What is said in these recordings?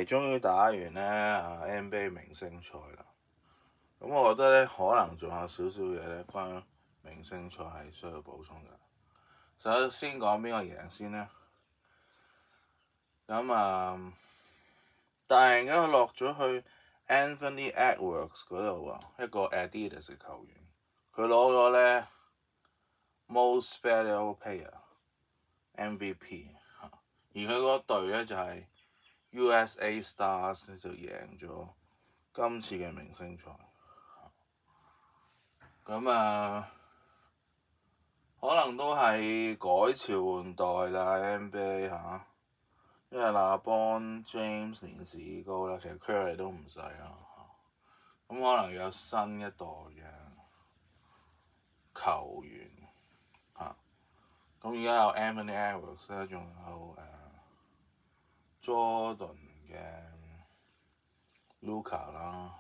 終於打完咧NBA 明星賽啦。咁我覺得咧，可能仲有少少嘢咧，關於明星賽係需要補充嘅。首先講邊個贏先咧？咁突然間佢落咗去 Anthony Edwards 嗰度啊，一個 Adidas 嘅球員，佢攞咗咧 Most Valuable Player MVP， 而佢嗰隊咧就係 USA Stars 咧就贏咗今次嘅明星賽。咁可能都係改朝換代啦 NBA 嚇，因為LeBron James 年事高啦，其實 Curry 都唔細啦。咁可能有新一代嘅球員嚇，咁而家有 Anthony Edwards 咧，仲有Jordan 嘅 Luka 啦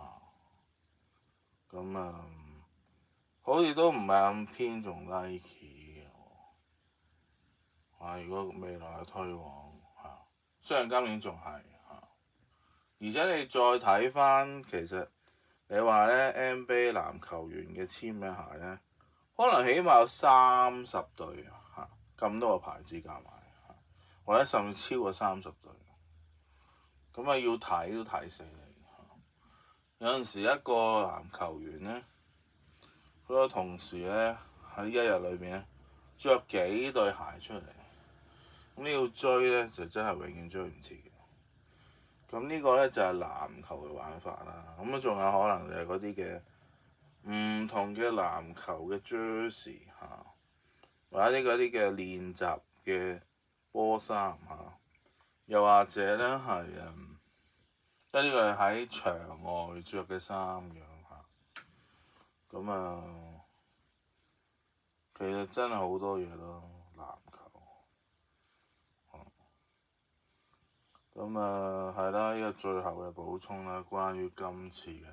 嚇，咁好似都唔係咁偏重 Nike 嘅，如果未來嘅推廣嚇，雖然今年仲係嚇，而且你再睇翻其實你話咧 NBA 籃球員嘅簽名鞋咧，可能起碼有30對嚇，咁多個牌子加埋，或者甚至超過30對，咁要睇都睇死你。有陣時一個籃球員咧，佢同時咧喺一日裏邊咧着幾對鞋出嚟，咁你要追咧就真係永遠追唔切嘅。咁呢個咧就係籃球嘅玩法啦。咁仲有可能就係嗰啲嘅唔同嘅籃球嘅 jersey 嚇，或者嗰啲嘅練習嘅波衫嚇，又或者咧係即係呢個係喺場外着嘅衫樣嚇。咁其實真係好多嘢咯，籃球。咁係啦，呢個最後嘅補充啦，關於今次嘅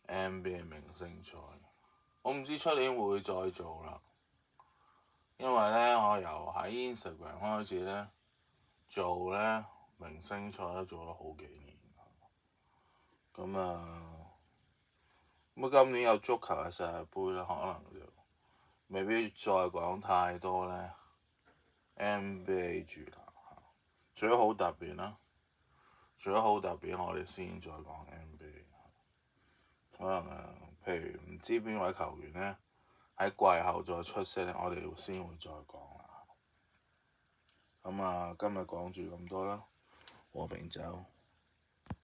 NBA 明星賽，我唔知出年會唔會再做啦，因為咧我由喺 Instagram 開始咧做咧明星賽都做咗好幾年，咁今年有足球嘅世界盃咧，可能就未必再講太多咧 NBA 住啦。除咗好特別啦，我哋先再講 NBA。可能譬如唔知邊位球員咧喺季後再出色咧，我哋先會再講啦。咁今日講住咁多啦，和平酒。